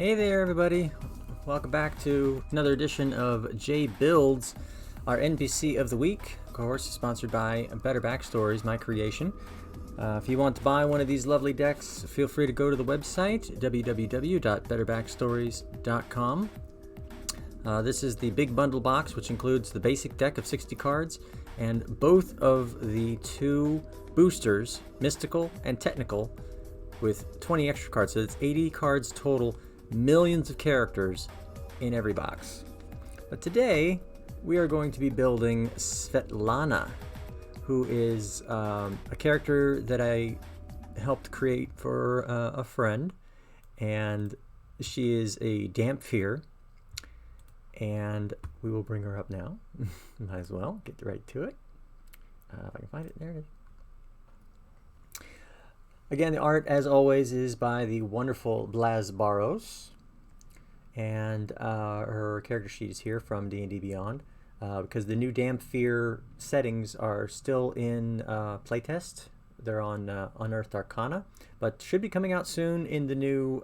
Hey there, everybody. Welcome back to another edition of J Builds, our NPC of the week. Of course, sponsored by Better Backstories, my creation. If you want to buy one of these lovely decks, feel free to go to the website, www.betterbackstories.com. This is the big bundle box, which includes the basic deck of 60 cards and both of the two boosters, Mystical and Technical, with 20 extra cards. So it's 80 cards total, millions of characters in every box. But today, we are going to be building Svetlanna, who is a character that I helped create for a friend, and she is a Dampfear, and we will bring her up now. Might as well get right to it. If I can find it, there it is. Again, the art, as always, is by the wonderful Blas Barros, and her character sheet is here from D&D Beyond, because the new Dampfear settings are still in playtest. They're on Unearthed Arcana, but should be coming out soon in the new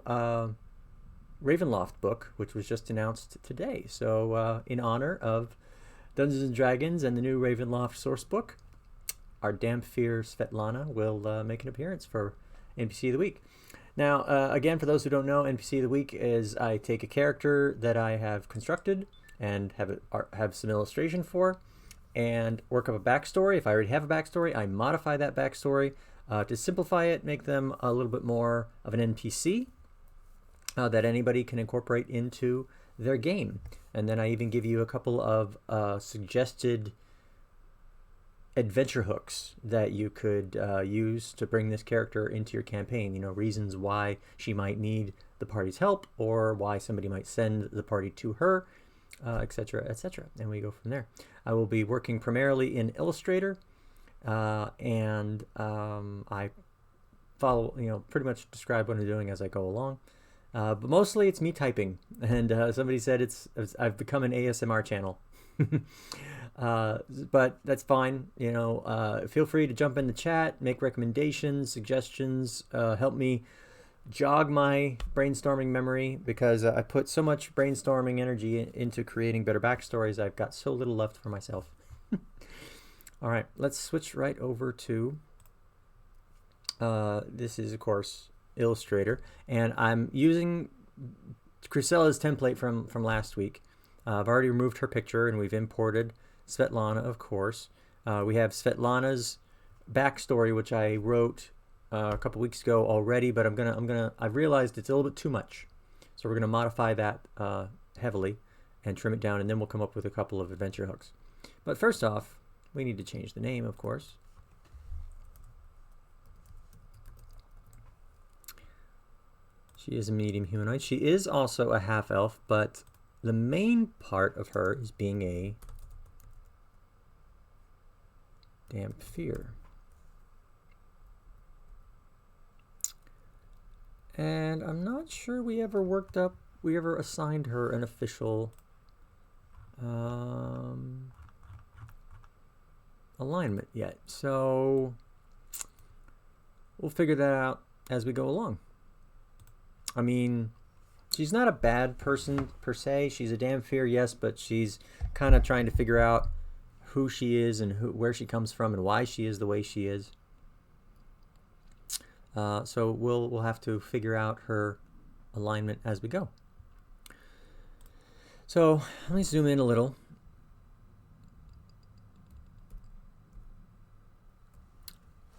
Ravenloft book, which was just announced today. So in honor of Dungeons & Dragons and the new Ravenloft source book, our Dampfear Svetlanna will make an appearance for NPC of the Week. Now, again, for those who don't know, NPC of the Week is I take a character that I have constructed and have some illustration for, and work up a backstory. If I already have a backstory, I modify that backstory to simplify it, make them a little bit more of an NPC that anybody can incorporate into their game. And then I even give you a couple of suggested adventure hooks that you could use to bring this character into your campaign. You know, reasons why she might need the party's help, or why somebody might send the party to her, etc., etc. And we go from there. I will be working primarily in Illustrator, and I follow, pretty much describe what I'm doing as I go along. But mostly it's me typing, and somebody said I've become an ASMR channel. But that's fine. Feel free to jump in the chat, make recommendations, suggestions, help me jog my brainstorming memory, because I put so much brainstorming energy into creating Better Backstories. I've got so little left for myself. All right, let's switch right over to this is, of course, Illustrator, and I'm using Crucella's template from last week. I've already removed her picture, and we've imported Svetlanna, of course. We have Svetlanna's backstory, which I wrote a couple weeks ago already, but I've realized it's a little bit too much, so we're gonna modify that heavily and trim it down, and then we'll come up with a couple of adventure hooks. But first off, we need to change the name, of course. She is a medium humanoid. She is also a half-elf, but the main part of her is being a Dampfear. And I'm not sure we ever assigned her an official alignment yet. So we'll figure that out as we go along. I mean, she's not a bad person per se. She's a Dampfear, yes, but she's kind of trying to figure out who she is and where she comes from and why she is the way she is. So we'll have to figure out her alignment as we go. So let me zoom in a little.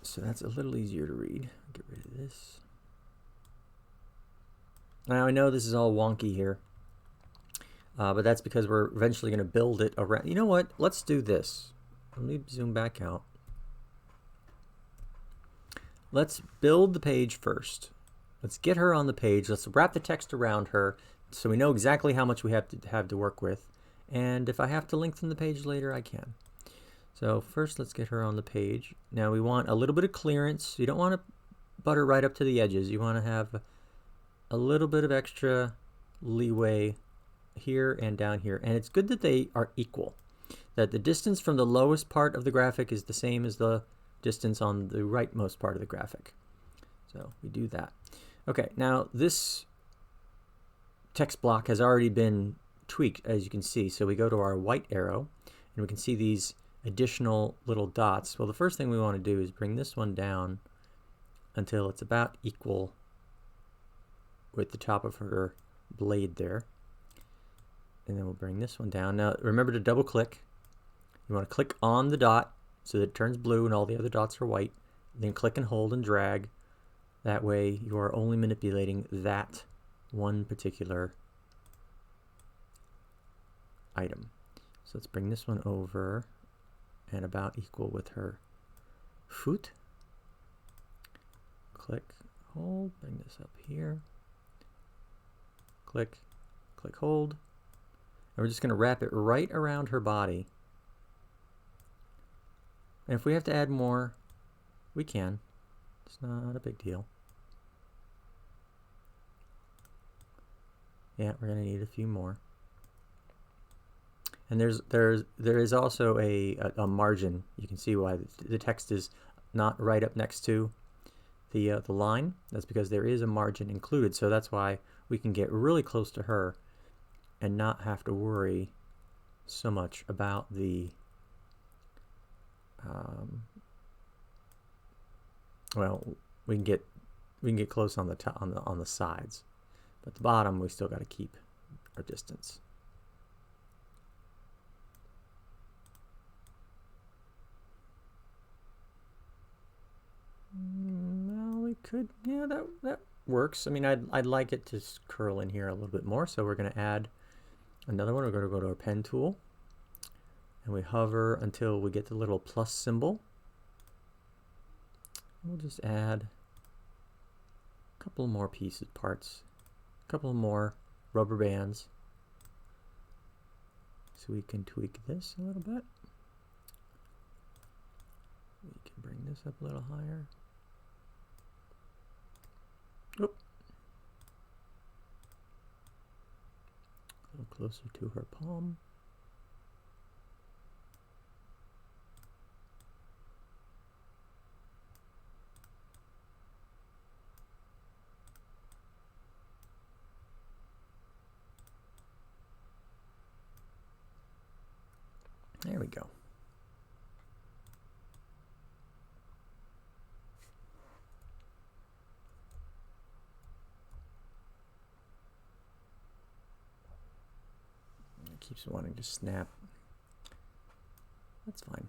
So that's a little easier to read. Get rid of this. Now I know this is all wonky here, but that's because we're eventually going to build it around. You know what? Let's do this. Let me zoom back out. Let's build the page first. Let's get her on the page. Let's wrap the text around her so we know exactly how much we have to work with. And if I have to lengthen the page later, I can. So first, let's get her on the page. Now we want a little bit of clearance. You don't want to butter right up to the edges. You want to have a little bit of extra leeway here and down here. And it's good that they are equal, that the distance from the lowest part of the graphic is the same as the distance on the rightmost part of the graphic. So we do that. Okay, now this text block has already been tweaked, as you can see. So we go to our white arrow, and we can see these additional little dots. Well, the first thing we want to do is bring this one down until it's about equal with the top of her blade there. And then we'll bring this one down. Now, remember to double click. You want to click on the dot so that it turns blue and all the other dots are white. Then click and hold and drag. That way you are only manipulating that one particular item. So let's bring this one over and about equal with her foot. Click, hold, bring this up here. Click, click, hold. And we're just going to wrap it right around her body. And if we have to add more, we can. It's not a big deal. Yeah, we're going to need a few more. And there is also a margin. You can see why the text is not right up next to the line. That's because there is a margin included. So that's why we can get really close to her and not have to worry so much about the well, we can get close on the top, on the sides, but the bottom we still got to keep our distance. Well, we could, yeah, that works. I mean, I'd like it to curl in here a little bit more, so we're going to add another one. We're going to go to our pen tool, and we hover until we get the little plus symbol. We'll just add a couple more parts, a couple more rubber bands, so we can tweak this a little bit. We can bring this up a little higher. Oop. A little closer to her palm. There we go. It keeps wanting to snap. That's fine.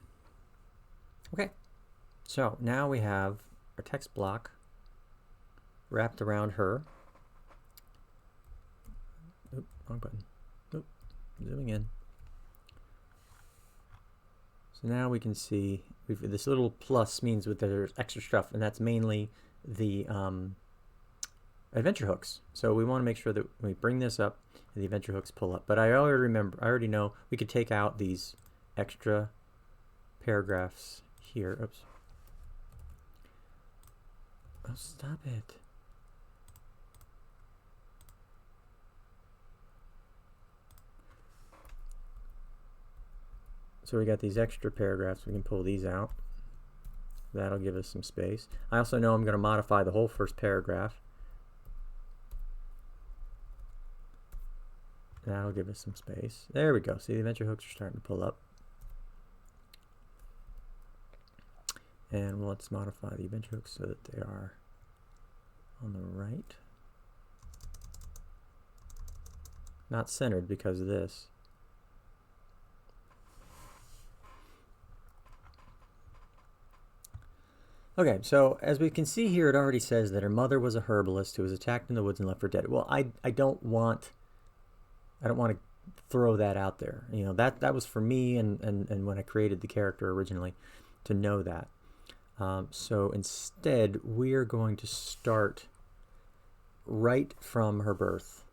Okay, so now we have our text block wrapped around her. Oop, wrong button. Oop, zooming in. So now we can see this little plus means that there's extra stuff, and that's mainly the adventure hooks. So we want to make sure that when we bring this up, the adventure hooks pull up. But I already know we could take out these extra paragraphs here. Oops. Oh, stop it. So we got these extra paragraphs. We can pull these out. That'll give us some space. I also know I'm going to modify the whole first paragraph. That'll give us some space. There we go. See, the adventure hooks are starting to pull up. And let's modify the adventure hooks so that they are on the right. Not centered because of this. Okay, so as we can see here, it already says that her mother was a herbalist who was attacked in the woods and left for dead. Well, I don't want to throw that out there. You know, that was for me and when I created the character originally to know that. So instead, we're going to start right from her birth.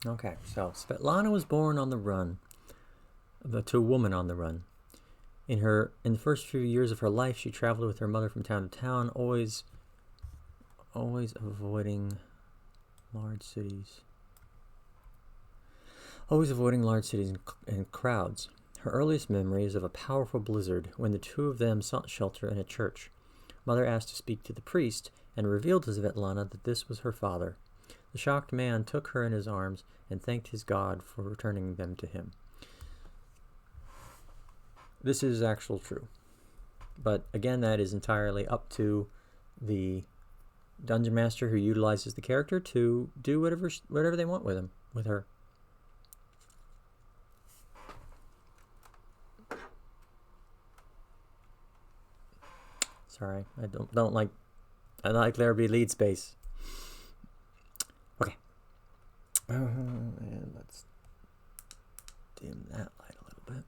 Okay, so Svetlana was born on the run, to a woman on the run. In the first few years of her life, she traveled with her mother from town to town, always avoiding large cities. Always avoiding large cities and crowds. Her earliest memory is of a powerful blizzard when the two of them sought shelter in a church. Mother asked to speak to the priest and revealed to Svetlana that this was her father. The shocked man took her in his arms and thanked his God for returning them to him. This is actual true. But again, that is entirely up to the dungeon master who utilizes the character to do whatever they want with him, with her. Sorry, I like there be lead space. Okay. And let's dim that light a little bit.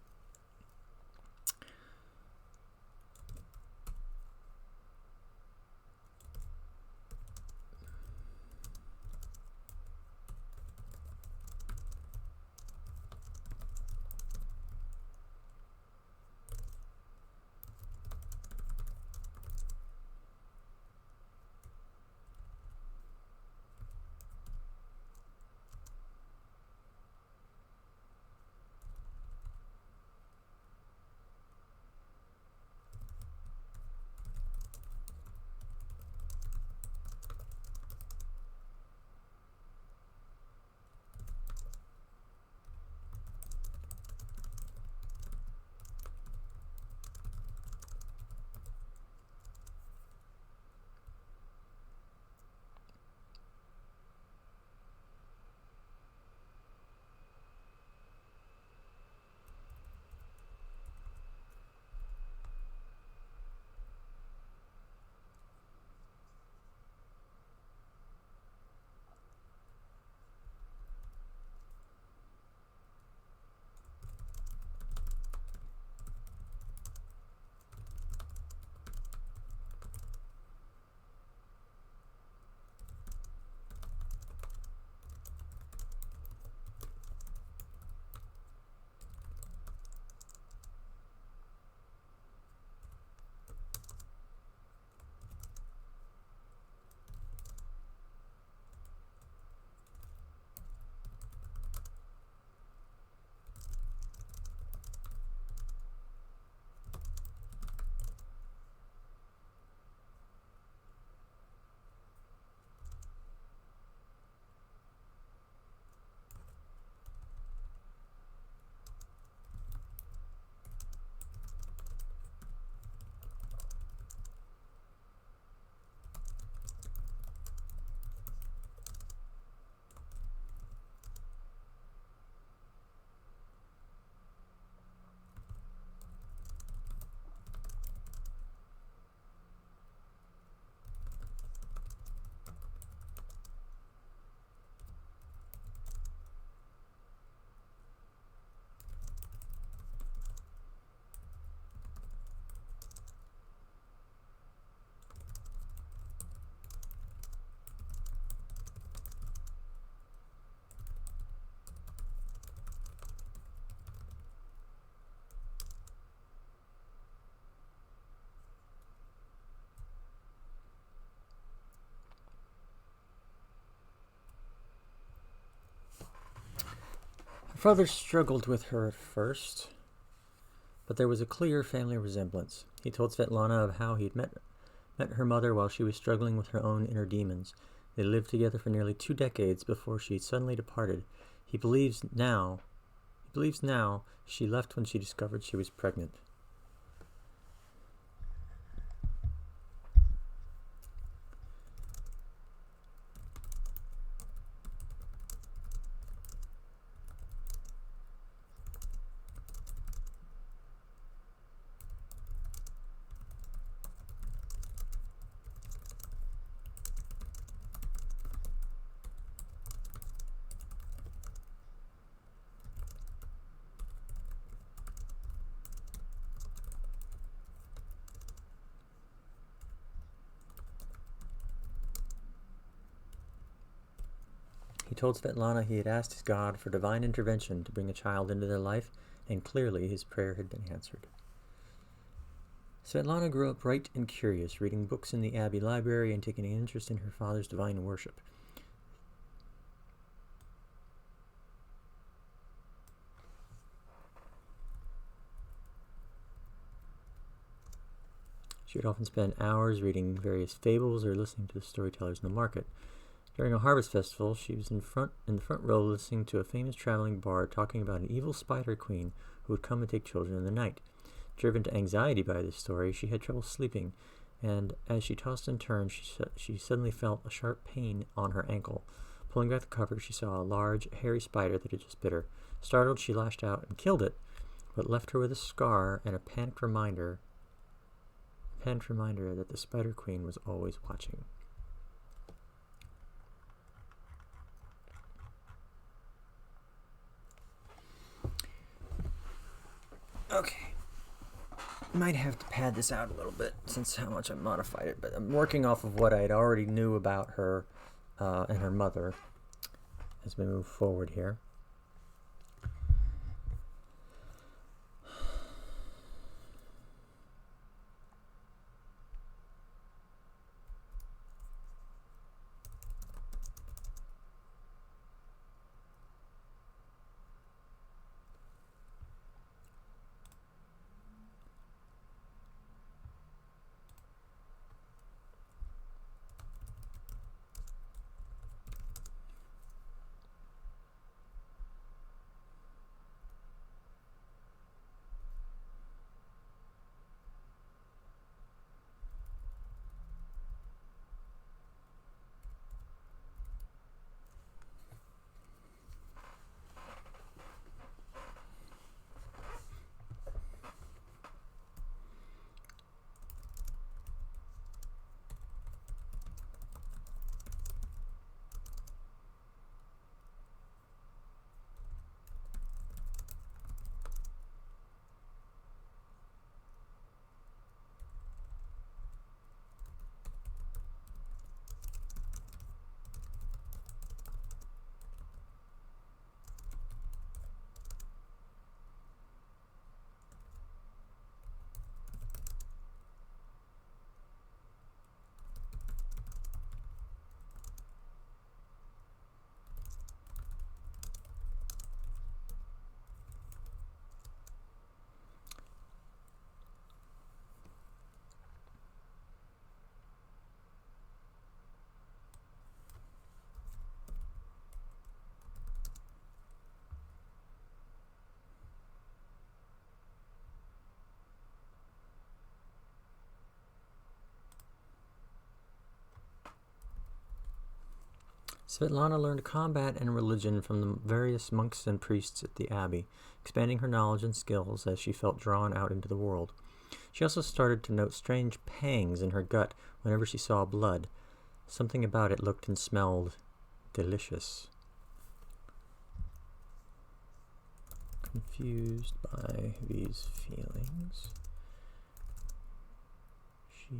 Her father struggled with her at first, but there was a clear family resemblance. He told Svetlana of how he'd met her mother while she was struggling with her own inner demons. They lived together for nearly 2 decades before she suddenly departed. He believes now she left when she discovered she was pregnant. He told Svetlana he had asked his God for divine intervention to bring a child into their life, and clearly his prayer had been answered. Svetlanna grew up bright and curious, reading books in the Abbey library and taking an interest in her father's divine worship. She would often spend hours reading various fables or listening to the storytellers in the market. During a harvest festival, she was in the front row listening to a famous traveling bard talking about an evil spider queen who would come and take children in the night. Driven to anxiety by this story, she had trouble sleeping, and as she tossed and turned, she suddenly felt a sharp pain on her ankle. Pulling back the cover, she saw a large, hairy spider that had just bit her. Startled, she lashed out and killed it, but left her with a scar and a panicked reminder that the Spider Queen was always watching. Okay. Might have to pad this out a little bit since how much I modified it, but I'm working off of what I had already knew about her and her mother as we move forward here. Svetlanna learned combat and religion from the various monks and priests at the abbey, expanding her knowledge and skills as she felt drawn out into the world. She also started to note strange pangs in her gut whenever she saw blood. Something about it looked and smelled delicious. Confused by these feelings, she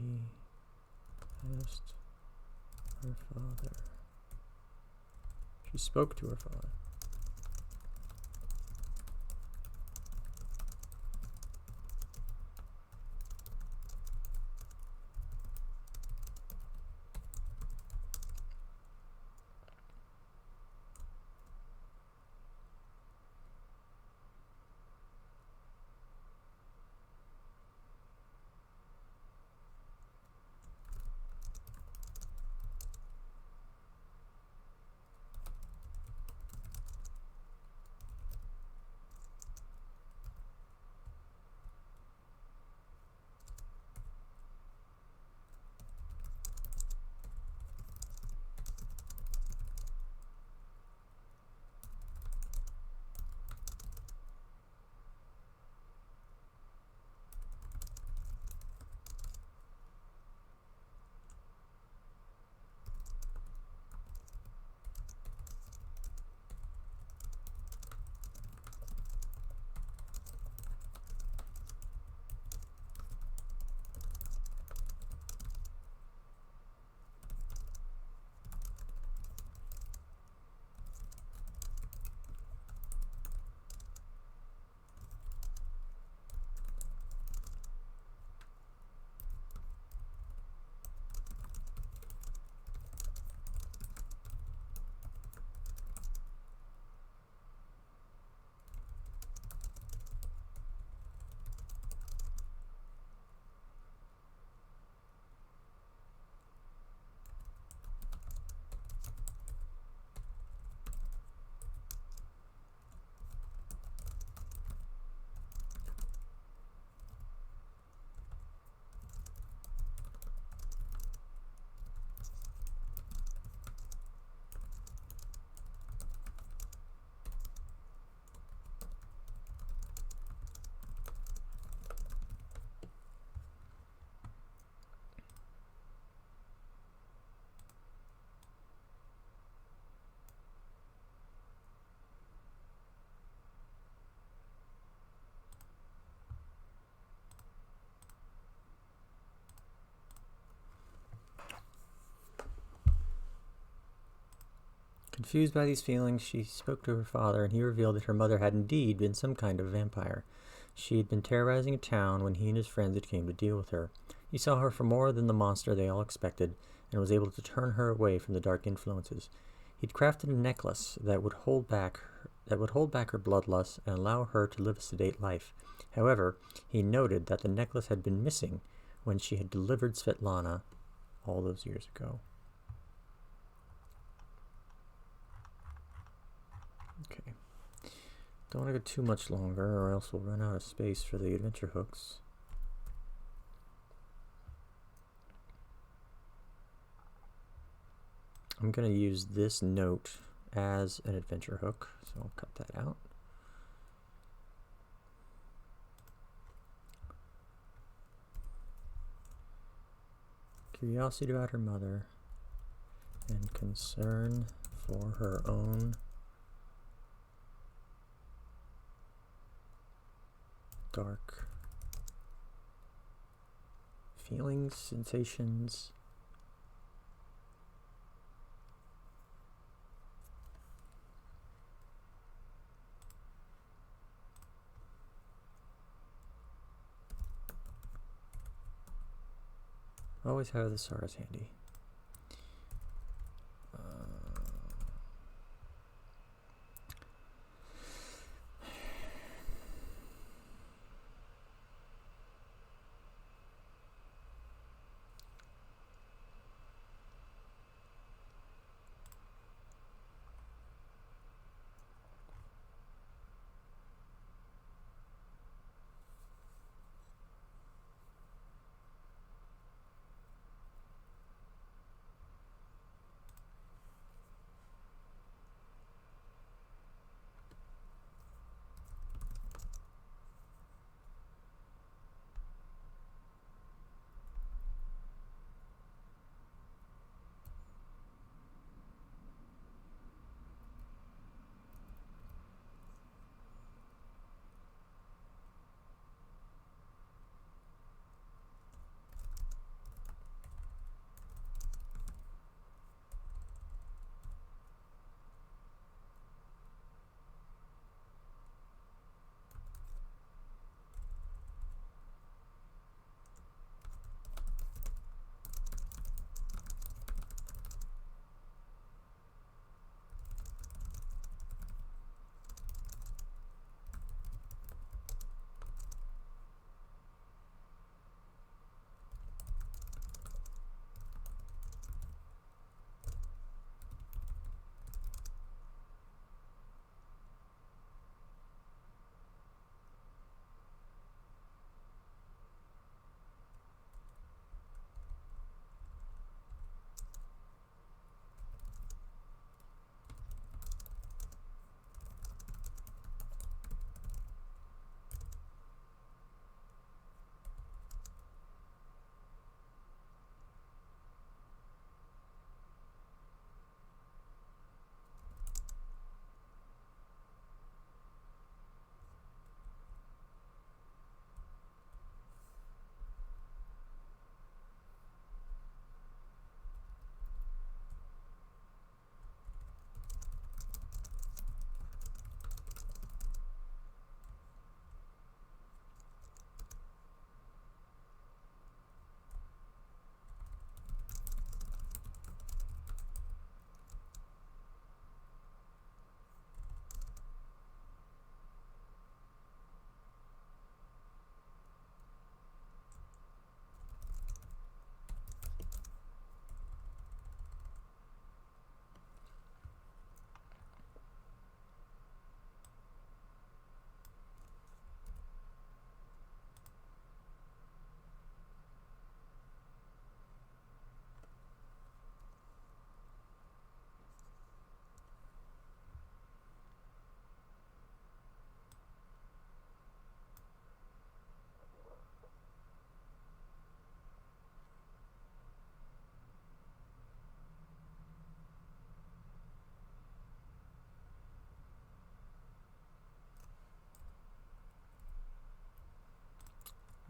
asked her father. She spoke to her father. Confused by these feelings, she spoke to her father, and he revealed that her mother had indeed been some kind of vampire. She had been terrorizing a town when he and his friends had came to deal with her. He saw her for more than the monster they all expected, and was able to turn her away from the dark influences. He'd crafted a necklace that would hold back her bloodlust and allow her to live a sedate life. However, he noted that the necklace had been missing when she had delivered Svetlanna all those years ago. Okay. Don't want to go too much longer, or else we'll run out of space for the adventure hooks. I'm going to use this note as an adventure hook, so I'll cut that out. Curiosity about her mother and concern for her own dark feelings, sensations. Always have the SARS handy.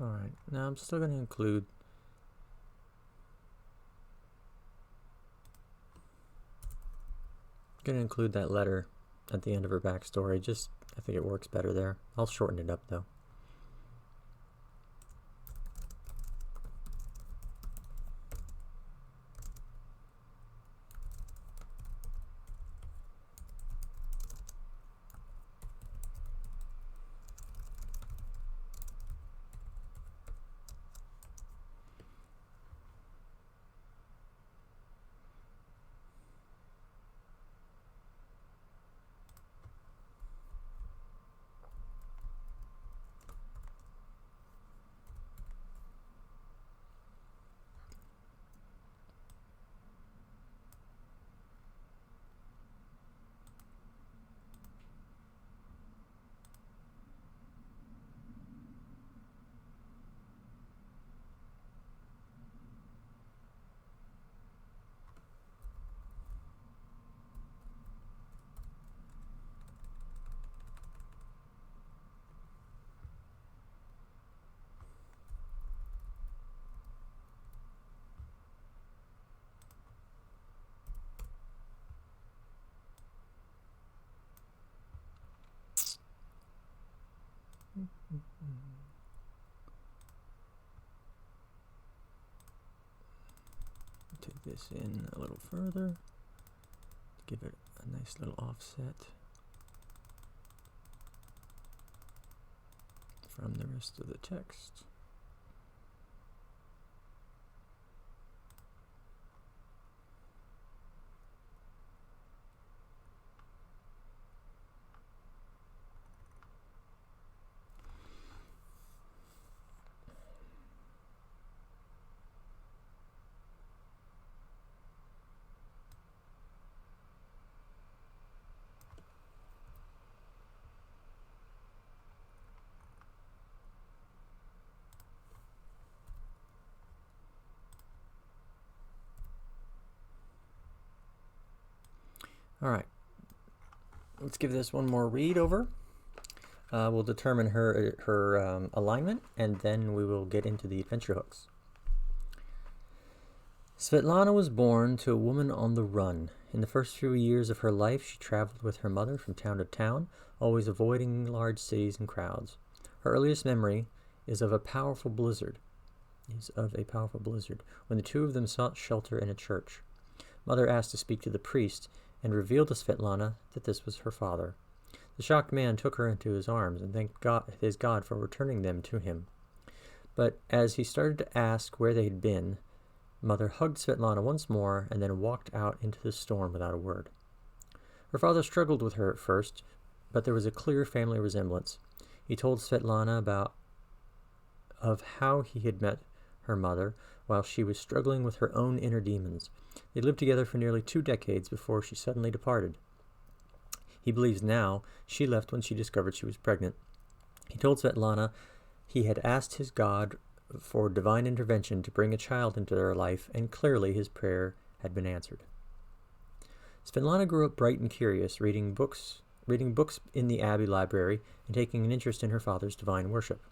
Alright, now I'm still going to include going to include that letter at the end of her backstory. I think it works better there. I'll shorten it up though. Take this in a little further, give it a nice little offset from the rest of the text. All right, let's give this one more read over. We'll determine her alignment, and then we will get into the adventure hooks. Svetlana was born to a woman on the run. In the first few years of her life, she traveled with her mother from town to town, always avoiding large cities and crowds. Her earliest memory is of a powerful blizzard, when the two of them sought shelter in a church. Mother asked to speak to the priest, and revealed to Svetlana that this was her father. The shocked man took her into his arms and thanked his God for returning them to him. But as he started to ask where they had been, Mother hugged Svetlana once more and then walked out into the storm without a word. Her father struggled with her at first, but there was a clear family resemblance. He told Svetlana of how he had met her mother while she was struggling with her own inner demons. They lived together for nearly 2 decades before she suddenly departed. He believes now she left when she discovered she was pregnant. He told Svetlana he had asked his God for divine intervention to bring a child into their life, and clearly his prayer had been answered. Svetlanna grew up bright and curious, reading books in the Abbey library and taking an interest in her father's divine worship.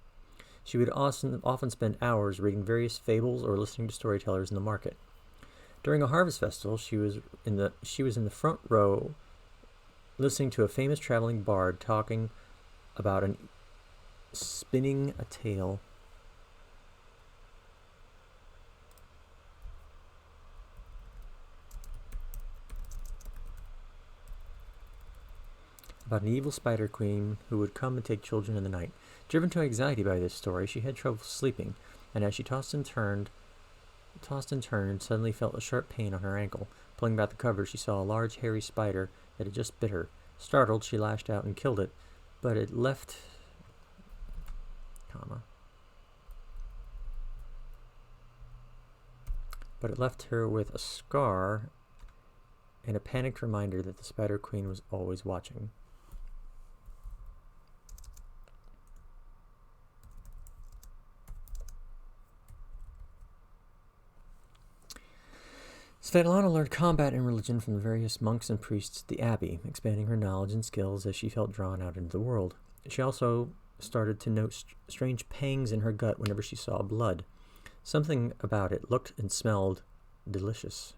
She would often spend hours reading various fables or listening to storytellers in the market. During a harvest festival, she was in the front row, listening to a famous traveling bard talking about spinning a tale about an evil spider queen who would come and take children in the night. Driven to anxiety by this story, she had trouble sleeping, and as she tossed and turned, suddenly felt a sharp pain on her ankle. Pulling back the cover, she saw a large hairy spider that had just bit her. Startled, she lashed out and killed it, but it left her with a scar and a panicked reminder that the Spider Queen was always watching. Svetlana learned combat and religion from the various monks and priests at the Abbey, expanding her knowledge and skills as she felt drawn out into the world. She also started to note strange pangs in her gut whenever she saw blood. Something about it looked and smelled delicious.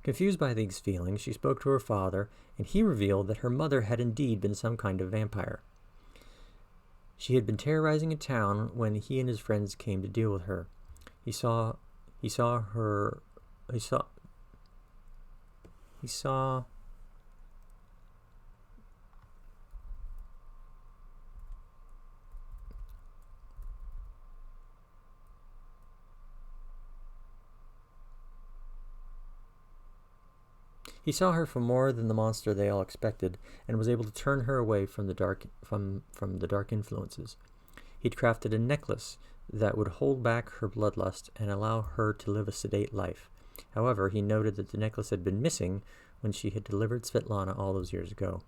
Confused by these feelings, she spoke to her father, and he revealed that her mother had indeed been some kind of vampire. She had been terrorizing a town when he and his friends came to deal with her. He saw her for more than the monster they all expected, and was able to turn her away from the dark influences. He'd crafted a necklace that would hold back her bloodlust and allow her to live a sedate life. However, he noted that the necklace had been missing when she had delivered Svetlana all those years ago.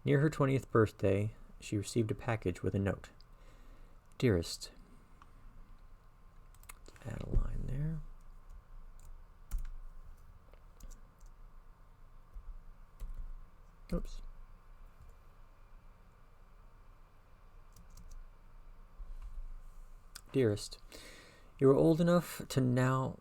Near her 20th birthday, she received a package with a note. Dearest. Let's add a line there. Oops. Dearest, you're old enough now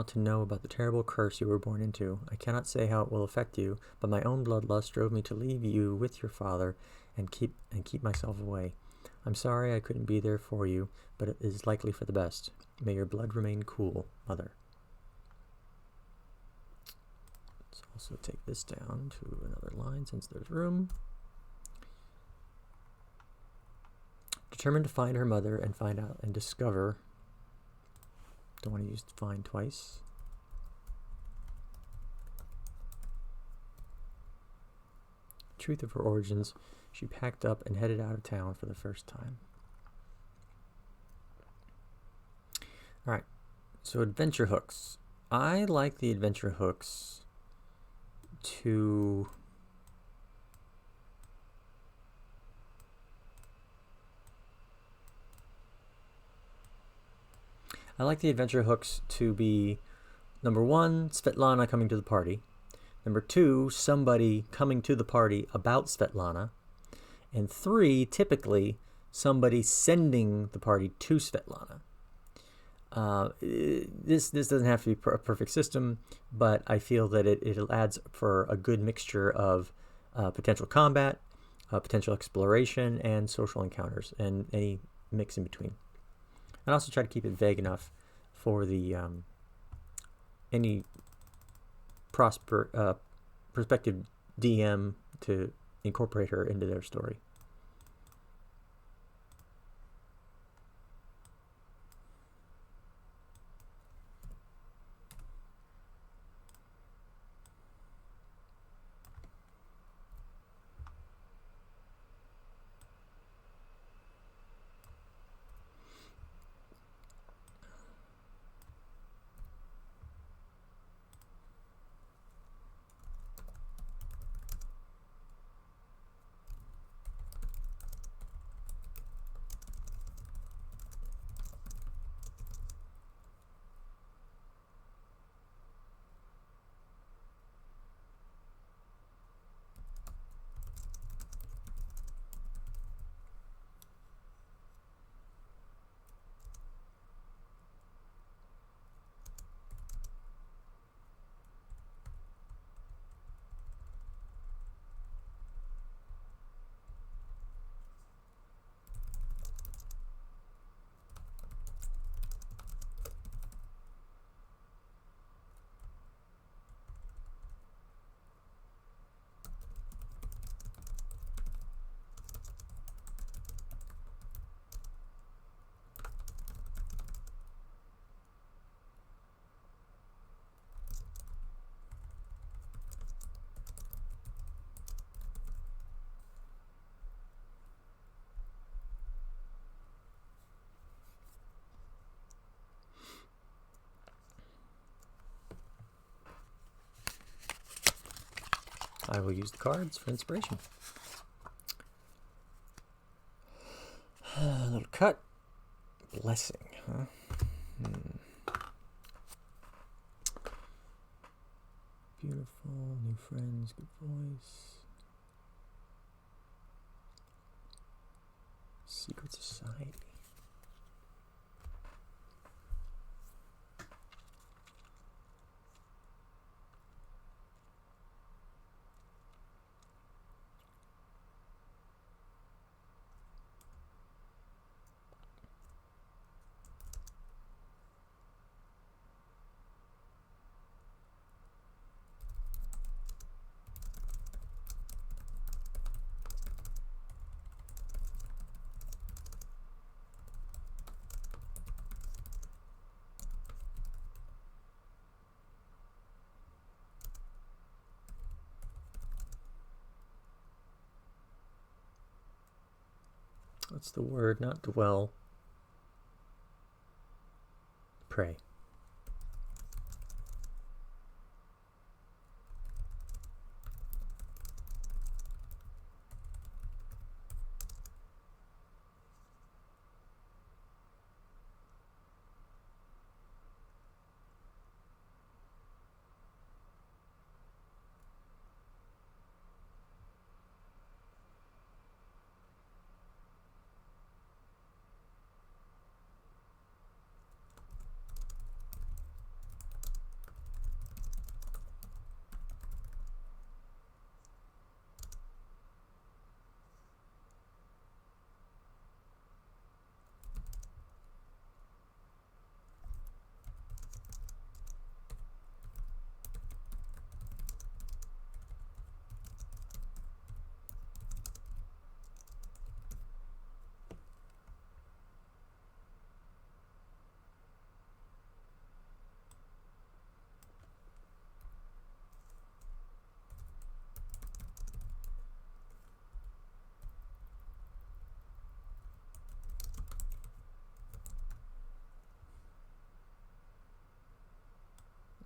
to know about the terrible curse you were born into. I cannot say how it will affect you, but my own bloodlust drove me to leave you with your father and keep myself away. I'm sorry I couldn't be there for you, but it is likely for the best. May your blood remain cool, Mother. Let's also take this down to another line since there's room. Determined to find her mother and find out and discover. Don't want to use find twice. Truth of her origins, she packed up and headed out of town for the first time. Alright, so adventure hooks. I like the adventure hooks to be, number one, Svetlana coming to the party. Number two, somebody coming to the party about Svetlana. And three, typically, somebody sending the party to Svetlana. This doesn't have to be a perfect system, but I feel that it adds for a good mixture of potential combat, potential exploration, and social encounters, and any mix in between. And also try to keep it vague enough for the any prospective DM to incorporate her into their story. I will use the cards for inspiration. A little cut. Blessing, huh? Beautiful, new friends, good voice. Secret society. What's the word? Not dwell. Pray.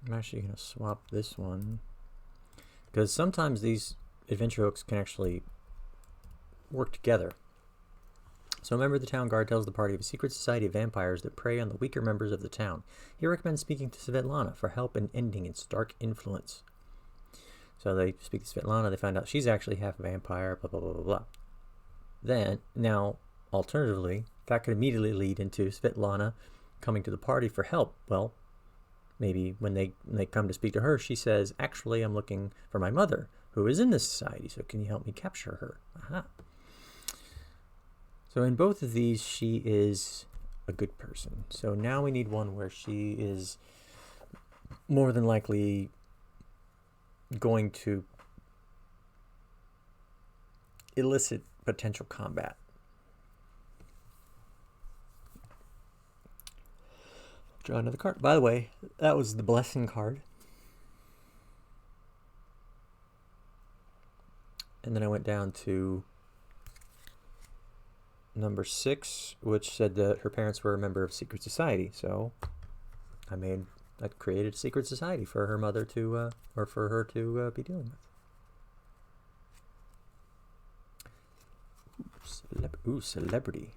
I'm actually going to swap this one, because sometimes these adventure hooks can actually work together. So a member of the town guard tells the party of a secret society of vampires that prey on the weaker members of the town. He recommends speaking to Svetlanna for help in ending its dark influence. So they speak to Svetlanna, they find out she's actually half vampire, blah, blah, blah, blah, blah. Then, now, alternatively, that could immediately lead into Svetlanna coming to the party for help. Well, maybe when they come to speak to her, she says, actually, I'm looking for my mother, who is in this society, so can you help me capture her? Aha. So in both of these, she is a good person. So now we need one where she is more than likely going to elicit potential combat. Draw another card. By the way, that was the blessing card. And then I went down to number 6, which said that her parents were a member of secret society. So I created a secret society for her mother to, or for her to be dealing with. Ooh, celebrity.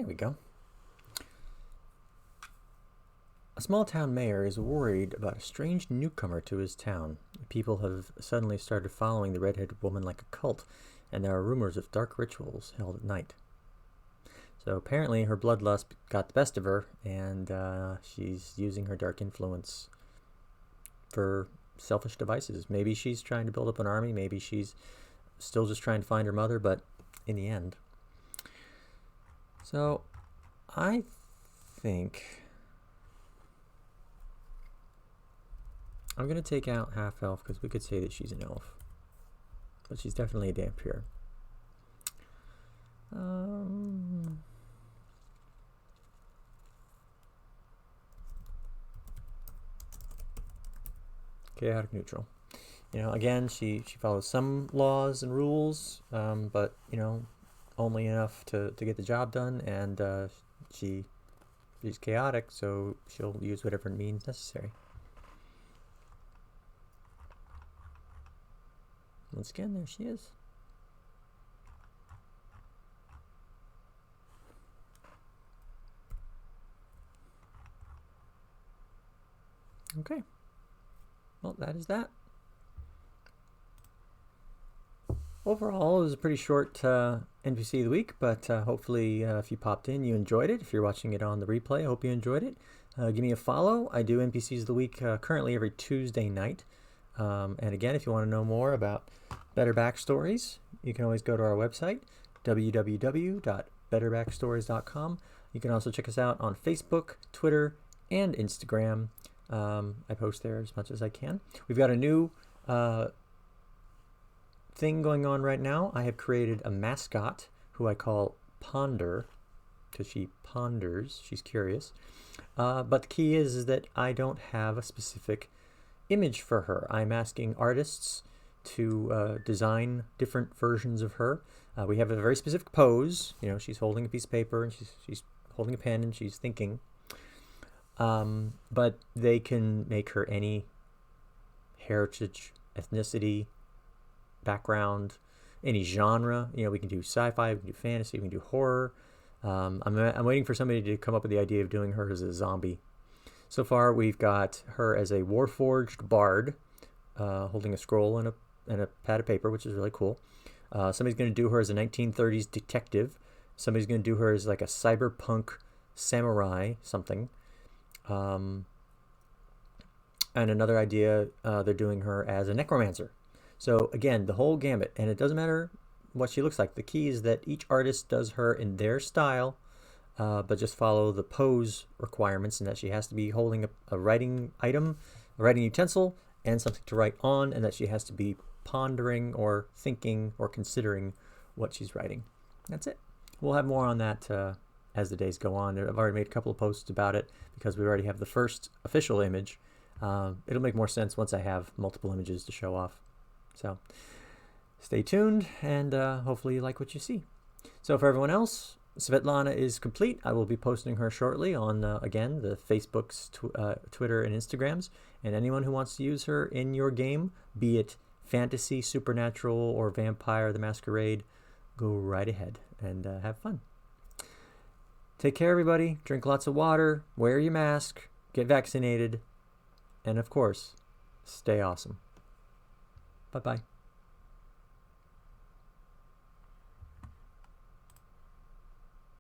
Here we go. A small town mayor is worried about a strange newcomer to his town. People have suddenly started following the red-headed woman like a cult, and there are rumors of dark rituals held at night. So apparently her bloodlust got the best of her, and she's using her dark influence for selfish devices. Maybe she's trying to build up an army, maybe she's still just trying to find her mother, but in the end. So I think I'm going to take out half elf because we could say that she's an elf, but she's definitely a Dhampir. Chaotic neutral. Again, she follows some laws and rules, but only enough to get the job done, and she's chaotic, so she'll use whatever means necessary. Once again, there she is. Okay. Well, that is that. Overall, it was a pretty short NPC of the week, but hopefully if you popped in, you enjoyed it. If you're watching it on the replay, I hope you enjoyed it. Give me a follow. I do NPCs of the week currently every Tuesday night. And again, if you want to know more about better backstories, you can always go to our website, www.betterbackstories.com. You can also check us out on Facebook, Twitter, and Instagram. I post there as much as I can. We've got a new thing going on right now. I have created a mascot who I call Ponder, because she ponders, she's curious. But the key is that I don't have a specific image for her. I'm asking artists to design different versions of her. We have a very specific pose. She's holding a piece of paper and she's holding a pen and she's thinking. But they can make her any heritage, ethnicity, background, any genre. We can do sci-fi, we can do fantasy, we can do horror. I'm waiting for somebody to come up with the idea of doing her as a zombie. So far, we've got her as a warforged bard, holding a scroll and a pad of paper, which is really cool. Somebody's going to do her as a 1930s detective. Somebody's going to do her as like a cyberpunk samurai something. And another idea, they're doing her as a necromancer. So again, the whole gamut, and it doesn't matter what she looks like. The key is that each artist does her in their style, but just follow the pose requirements, and that she has to be holding a writing item, a writing utensil, and something to write on, and that she has to be pondering or thinking or considering what she's writing. That's it. We'll have more on that as the days go on. I've already made a couple of posts about it because we already have the first official image. It'll make more sense once I have multiple images to show off. So stay tuned, and hopefully you like what you see. So for everyone else, Svetlanna is complete. I will be posting her shortly on, again, the Facebooks, Twitter, and Instagrams. And anyone who wants to use her in your game, be it fantasy, supernatural, or Vampire the Masquerade, go right ahead and have fun. Take care, everybody. Drink lots of water, wear your mask, get vaccinated, and of course, stay awesome. Bye-bye.